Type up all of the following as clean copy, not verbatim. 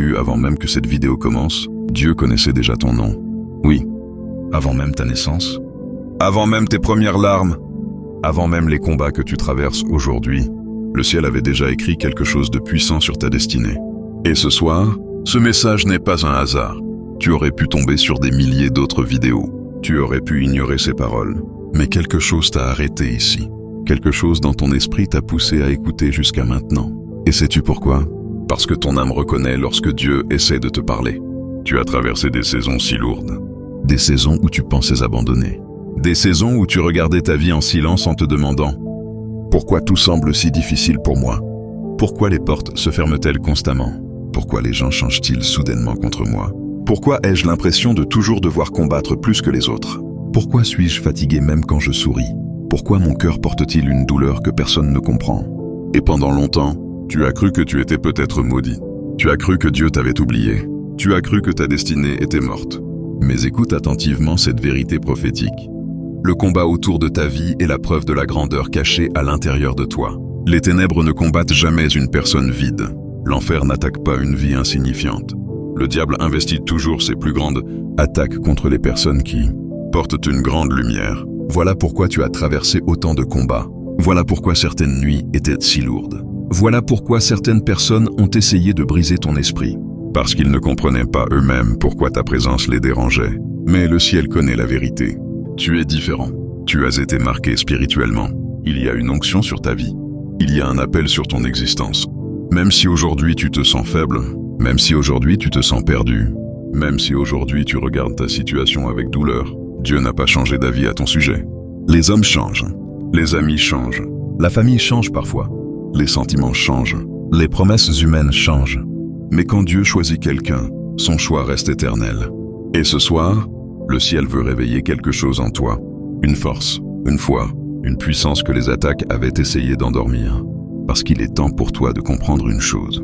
début, avant même que cette vidéo commence, Dieu connaissait déjà ton nom. Oui, avant même ta naissance, avant même tes premières larmes, avant même les combats que tu traverses aujourd'hui, le ciel avait déjà écrit quelque chose de puissant sur ta destinée. Et ce soir, ce message n'est pas un hasard. Tu aurais pu tomber sur des milliers d'autres vidéos. Tu aurais pu ignorer ces paroles. Mais quelque chose t'a arrêté ici. Quelque chose dans ton esprit t'a poussé à écouter jusqu'à maintenant. Et sais-tu pourquoi? Parce que ton âme reconnaît lorsque Dieu essaie de te parler. Tu as traversé des saisons si lourdes. Des saisons où tu pensais abandonner. Des saisons où tu regardais ta vie en silence en te demandant « Pourquoi tout semble si difficile pour moi? Pourquoi les portes se ferment-elles constamment? Pourquoi les gens changent-ils soudainement contre moi? Pourquoi ai-je l'impression de toujours devoir combattre plus que les autres? Pourquoi suis-je fatigué même quand je souris? Pourquoi mon cœur porte-t-il une douleur que personne ne comprend? » Et pendant longtemps, tu as cru que tu étais peut-être maudit. Tu as cru que Dieu t'avait oublié. Tu as cru que ta destinée était morte. Mais écoute attentivement cette vérité prophétique. Le combat autour de ta vie est la preuve de la grandeur cachée à l'intérieur de toi. Les ténèbres ne combattent jamais une personne vide. L'enfer n'attaque pas une vie insignifiante. Le diable investit toujours ses plus grandes attaques contre les personnes qui portent une grande lumière. Voilà pourquoi tu as traversé autant de combats. Voilà pourquoi certaines nuits étaient si lourdes. Voilà pourquoi certaines personnes ont essayé de briser ton esprit. Parce qu'ils ne comprenaient pas eux-mêmes pourquoi ta présence les dérangeait. Mais le ciel connaît la vérité. Tu es différent. Tu as été marqué spirituellement. Il y a une onction sur ta vie. Il y a un appel sur ton existence. Même si aujourd'hui tu te sens faible, même si aujourd'hui tu te sens perdu, même si aujourd'hui tu regardes ta situation avec douleur, Dieu n'a pas changé d'avis à ton sujet. Les hommes changent, les amis changent, la famille change parfois, les sentiments changent, les promesses humaines changent. Mais quand Dieu choisit quelqu'un, son choix reste éternel. Et ce soir, le ciel veut réveiller quelque chose en toi. Une force, une foi, une puissance que les attaques avaient essayé d'endormir. Parce qu'il est temps pour toi de comprendre une chose.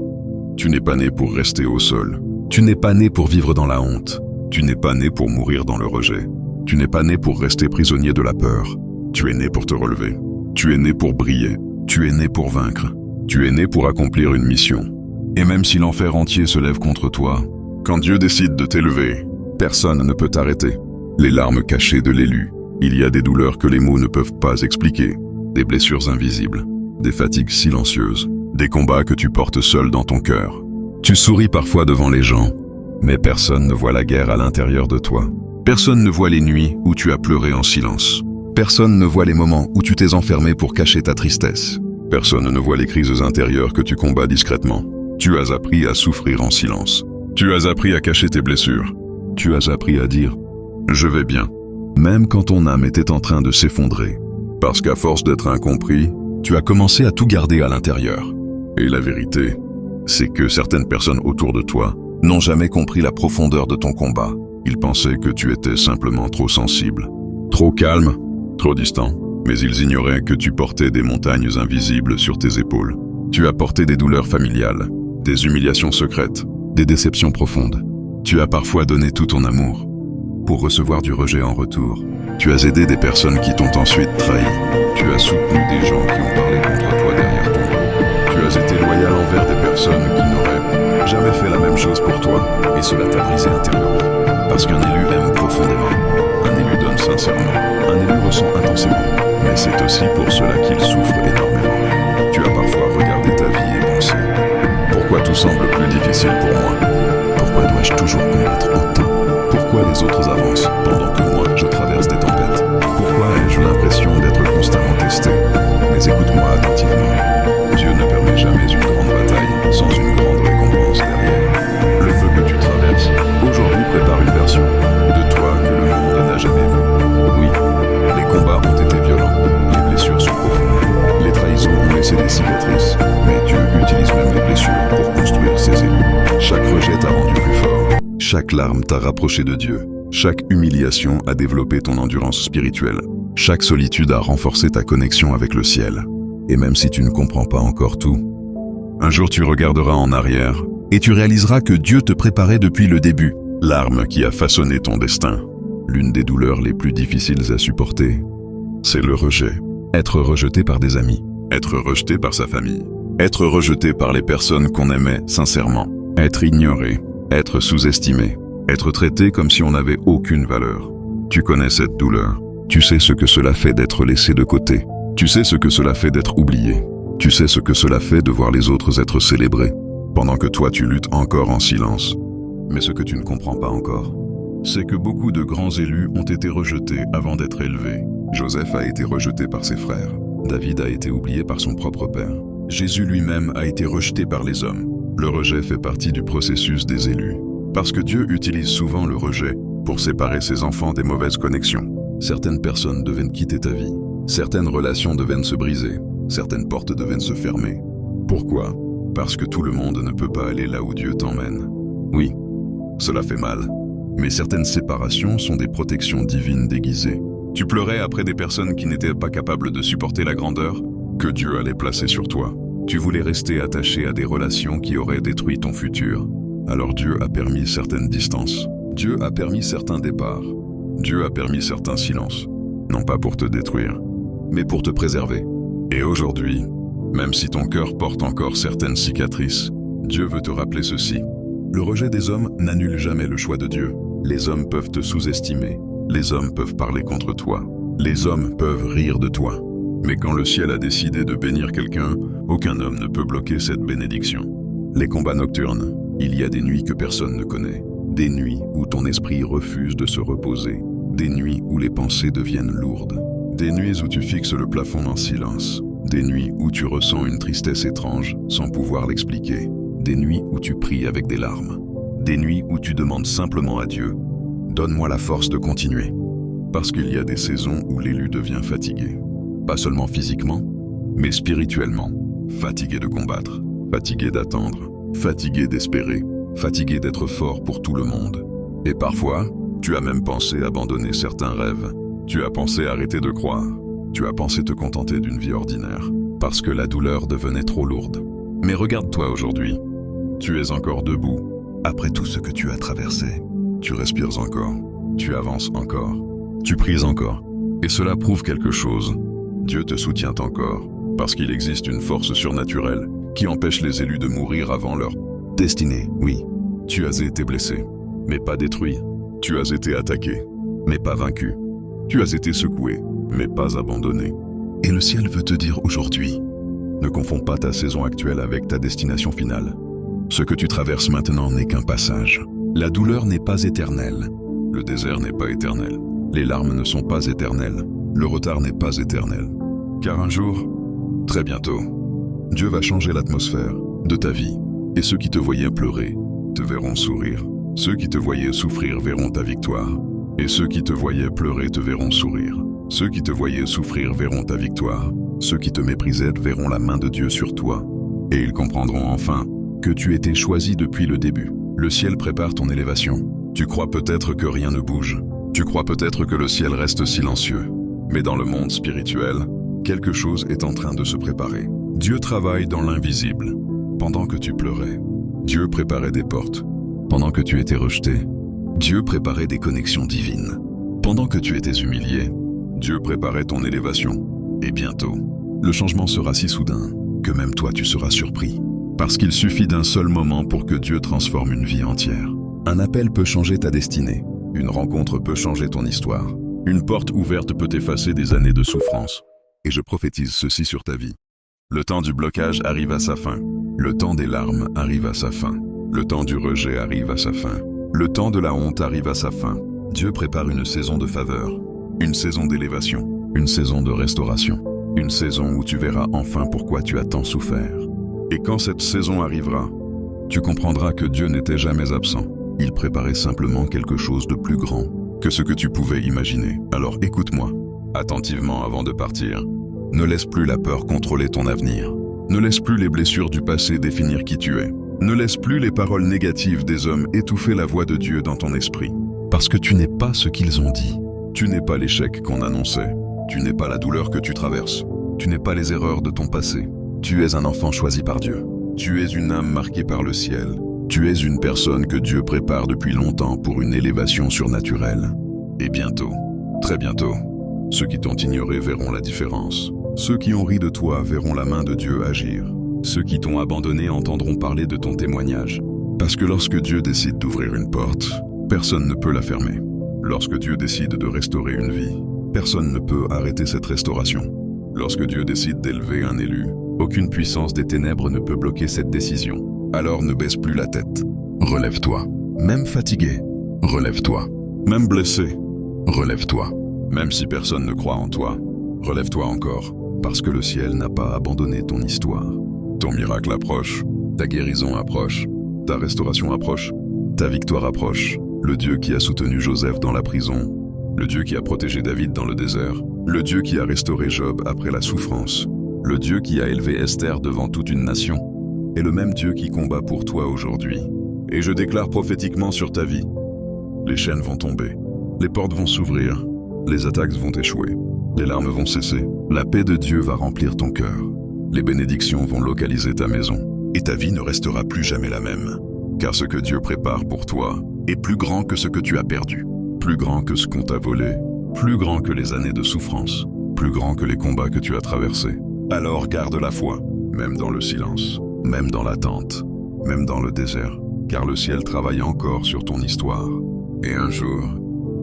Tu n'es pas né pour rester au sol. Tu n'es pas né pour vivre dans la honte. Tu n'es pas né pour mourir dans le rejet. Tu n'es pas né pour rester prisonnier de la peur. Tu es né pour te relever. Tu es né pour briller. Tu es né pour vaincre. Tu es né pour accomplir une mission. Et même si l'enfer entier se lève contre toi, quand Dieu décide de t'élever, personne ne peut t'arrêter. Les larmes cachées de l'élu. Il y a des douleurs que les mots ne peuvent pas expliquer. Des blessures invisibles. Des fatigues silencieuses. Des combats que tu portes seul dans ton cœur. Tu souris parfois devant les gens, mais personne ne voit la guerre à l'intérieur de toi. Personne ne voit les nuits où tu as pleuré en silence. Personne ne voit les moments où tu t'es enfermé pour cacher ta tristesse. Personne ne voit les crises intérieures que tu combats discrètement. Tu as appris à souffrir en silence. Tu as appris à cacher tes blessures. Tu as appris à dire « Je vais bien », même quand ton âme était en train de s'effondrer. Parce qu'à force d'être incompris, tu as commencé à tout garder à l'intérieur. Et la vérité, c'est que certaines personnes autour de toi n'ont jamais compris la profondeur de ton combat. Ils pensaient que tu étais simplement trop sensible, trop calme, trop distant. Mais ils ignoraient que tu portais des montagnes invisibles sur tes épaules. Tu as porté des douleurs familiales, des humiliations secrètes, des déceptions profondes. Tu as parfois donné tout ton amour pour recevoir du rejet en retour. Tu as aidé des personnes qui t'ont ensuite trahi. Tu as soutenu des gens qui ont parlé contre toi derrière ton dos. Tu as été loyal envers des personnes qui n'auraient jamais fait la même chose pour toi, et cela t'a brisé intérieurement. Parce qu'un élu aime profondément, un élu donne sincèrement, un élu ressent intensément, mais c'est aussi pour cela qu'il souffre énormément. Tu as parfois regardé ta vie et pensé « Pourquoi tout semble plus difficile pour moi? Pourquoi dois-je toujours combattre autant? Pourquoi les autres avancent pendant que moi je traverse des tempêtes? Pourquoi ai-je l'impression d'être constamment testé? Mais écoute-moi attentivement. Dieu ne permet jamais une grande bataille sans une grande récompense derrière. Le feu que tu traverses aujourd'hui prépare une version de toi que le monde n'a jamais vue. Oui, les combats ont été violents, les blessures sont profondes, les trahisons ont laissé des cicatrices, mais Dieu utilise même les blessures pour construire ses élus. Chaque rejet t'a rendu plus fort, chaque larme t'a rapproché de Dieu, chaque humiliation a développé ton endurance spirituelle, chaque solitude a renforcé ta connexion avec le ciel. Et même si tu ne comprends pas encore tout, un jour tu regarderas en arrière et tu réaliseras que Dieu te préparait depuis le début. L'arme qui a façonné ton destin. L'une des douleurs les plus difficiles à supporter, c'est le rejet. Être rejeté par des amis, être rejeté par sa famille, être rejeté par les personnes qu'on aimait sincèrement. Être ignoré, être sous-estimé, être traité comme si on n'avait aucune valeur. Tu connais cette douleur. Tu sais ce que cela fait d'être laissé de côté. Tu sais ce que cela fait d'être oublié. Tu sais ce que cela fait de voir les autres être célébrés, pendant que toi tu luttes encore en silence. Mais ce que tu ne comprends pas encore, c'est que beaucoup de grands élus ont été rejetés avant d'être élevés. Joseph a été rejeté par ses frères. David a été oublié par son propre père. Jésus lui-même a été rejeté par les hommes. Le rejet fait partie du processus des élus. Parce que Dieu utilise souvent le rejet pour séparer ses enfants des mauvaises connexions. Certaines personnes devaient quitter ta vie. Certaines relations devaient se briser. Certaines portes devaient se fermer. Pourquoi? Parce que tout le monde ne peut pas aller là où Dieu t'emmène. Oui, cela fait mal. Mais certaines séparations sont des protections divines déguisées. Tu pleurais après des personnes qui n'étaient pas capables de supporter la grandeur que Dieu allait placer sur toi. Tu voulais rester attaché à des relations qui auraient détruit ton futur. Alors Dieu a permis certaines distances. Dieu a permis certains départs. Dieu a permis certains silences. Non pas pour te détruire, mais pour te préserver. Et aujourd'hui, même si ton cœur porte encore certaines cicatrices, Dieu veut te rappeler ceci. Le rejet des hommes n'annule jamais le choix de Dieu. Les hommes peuvent te sous-estimer. Les hommes peuvent parler contre toi. Les hommes peuvent rire de toi. Mais quand le ciel a décidé de bénir quelqu'un, aucun homme ne peut bloquer cette bénédiction. Les combats nocturnes, il y a des nuits que personne ne connaît. Des nuits où ton esprit refuse de se reposer. Des nuits où les pensées deviennent lourdes. Des nuits où tu fixes le plafond en silence. Des nuits où tu ressens une tristesse étrange sans pouvoir l'expliquer. Des nuits où tu pries avec des larmes. Des nuits où tu demandes simplement à Dieu « Donne-moi la force de continuer ». Parce qu'il y a des saisons où l'élu devient fatigué. Pas seulement physiquement, mais spirituellement. Fatigué de combattre, fatigué d'attendre, fatigué d'espérer, fatigué d'être fort pour tout le monde. Et parfois, tu as même pensé abandonner certains rêves. Tu as pensé arrêter de croire. Tu as pensé te contenter d'une vie ordinaire, parce que la douleur devenait trop lourde. Mais regarde-toi aujourd'hui. Tu es encore debout. Après tout ce que tu as traversé, tu respires encore. Tu avances encore. Tu pries encore. Et cela prouve quelque chose. Dieu te soutient encore, parce qu'il existe une force surnaturelle qui empêche les élus de mourir avant leur destinée. Oui, tu as été blessé, mais pas détruit. Tu as été attaqué, mais pas vaincu. Tu as été secoué, mais pas abandonné. Et le ciel veut te dire aujourd'hui, ne confonds pas ta saison actuelle avec ta destination finale. Ce que tu traverses maintenant n'est qu'un passage. La douleur n'est pas éternelle. Le désert n'est pas éternel. Les larmes ne sont pas éternelles. Le retard n'est pas éternel. Car un jour, très bientôt, Dieu va changer l'atmosphère de ta vie. Et ceux qui te voyaient pleurer te verront sourire. Ceux qui te voyaient souffrir verront ta victoire. Et ceux qui te voyaient pleurer te verront sourire. Ceux qui te voyaient souffrir verront ta victoire. Ceux qui te méprisaient verront la main de Dieu sur toi. Et ils comprendront enfin que tu étais choisi depuis le début. Le ciel prépare ton élévation. Tu crois peut-être que rien ne bouge. Tu crois peut-être que le ciel reste silencieux. Mais dans le monde spirituel, quelque chose est en train de se préparer. Dieu travaille dans l'invisible. Pendant que tu pleurais, Dieu préparait des portes. Pendant que tu étais rejeté, Dieu préparait des connexions divines. Pendant que tu étais humilié, Dieu préparait ton élévation. Et bientôt, le changement sera si soudain que même toi tu seras surpris. Parce qu'il suffit d'un seul moment pour que Dieu transforme une vie entière. Un appel peut changer ta destinée. Une rencontre peut changer ton histoire. Une porte ouverte peut effacer des années de souffrance. Et je prophétise ceci sur ta vie. Le temps du blocage arrive à sa fin. Le temps des larmes arrive à sa fin. Le temps du rejet arrive à sa fin. Le temps de la honte arrive à sa fin. Dieu prépare une saison de faveur, une saison d'élévation, une saison de restauration, une saison où tu verras enfin pourquoi tu as tant souffert. Et quand cette saison arrivera, tu comprendras que Dieu n'était jamais absent. Il préparait simplement quelque chose de plus grand que ce que tu pouvais imaginer. Alors écoute-moi attentivement avant de partir. Ne laisse plus la peur contrôler ton avenir. Ne laisse plus les blessures du passé définir qui tu es. Ne laisse plus les paroles négatives des hommes étouffer la voix de Dieu dans ton esprit. Parce que tu n'es pas ce qu'ils ont dit. Tu n'es pas l'échec qu'on annonçait. Tu n'es pas la douleur que tu traverses. Tu n'es pas les erreurs de ton passé. Tu es un enfant choisi par Dieu. Tu es une âme marquée par le ciel. Tu es une personne que Dieu prépare depuis longtemps pour une élévation surnaturelle. Et bientôt, très bientôt, ceux qui t'ont ignoré verront la différence. Ceux qui ont ri de toi verront la main de Dieu agir. Ceux qui t'ont abandonné entendront parler de ton témoignage. Parce que lorsque Dieu décide d'ouvrir une porte, personne ne peut la fermer. Lorsque Dieu décide de restaurer une vie, personne ne peut arrêter cette restauration. Lorsque Dieu décide d'élever un élu, aucune puissance des ténèbres ne peut bloquer cette décision. Alors ne baisse plus la tête. Relève-toi. Même fatigué, relève-toi. Même blessé, relève-toi. Même si personne ne croit en toi, relève-toi encore, parce que le ciel n'a pas abandonné ton histoire. Ton miracle approche, ta guérison approche, ta restauration approche, ta victoire approche. Le Dieu qui a soutenu Joseph dans la prison, le Dieu qui a protégé David dans le désert, le Dieu qui a restauré Job après la souffrance, le Dieu qui a élevé Esther devant toute une nation, est le même Dieu qui combat pour toi aujourd'hui. Et je déclare prophétiquement sur ta vie, les chaînes vont tomber, les portes vont s'ouvrir, les attaques vont échouer, les larmes vont cesser, la paix de Dieu va remplir ton cœur, les bénédictions vont localiser ta maison, et ta vie ne restera plus jamais la même. Car ce que Dieu prépare pour toi est plus grand que ce que tu as perdu, plus grand que ce qu'on t'a volé, plus grand que les années de souffrance, plus grand que les combats que tu as traversés. Alors garde la foi, même dans le silence, même dans l'attente, même dans le désert, car le ciel travaille encore sur ton histoire. Et un jour,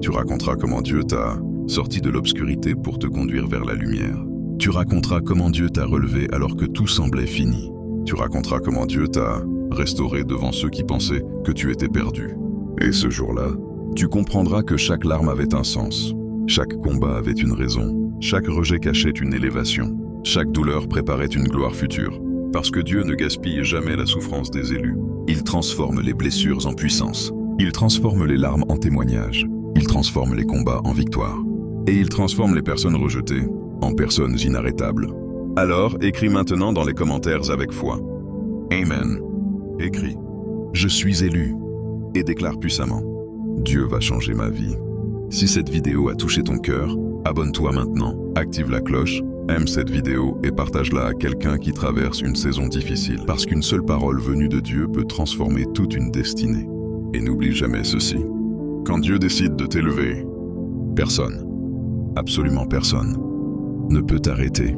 tu raconteras comment Dieu t'a sorti de l'obscurité pour te conduire vers la lumière. Tu raconteras comment Dieu t'a relevé alors que tout semblait fini. Tu raconteras comment Dieu t'a restauré devant ceux qui pensaient que tu étais perdu. Et ce jour-là, tu comprendras que chaque larme avait un sens, chaque combat avait une raison, chaque rejet cachait une élévation, chaque douleur préparait une gloire future. Parce que Dieu ne gaspille jamais la souffrance des élus. Il transforme les blessures en puissance. Il transforme les larmes en témoignages. Il transforme les combats en victoire. Et il transforme les personnes rejetées en personnes inarrêtables. Alors, écris maintenant dans les commentaires avec foi. Amen. Écris. Je suis élu. Et déclare puissamment. Dieu va changer ma vie. Si cette vidéo a touché ton cœur, abonne-toi maintenant, active la cloche, aime cette vidéo et partage-la à quelqu'un qui traverse une saison difficile. Parce qu'une seule parole venue de Dieu peut transformer toute une destinée. Et n'oublie jamais ceci. Quand Dieu décide de t'élever, personne, absolument personne, ne peut t'arrêter.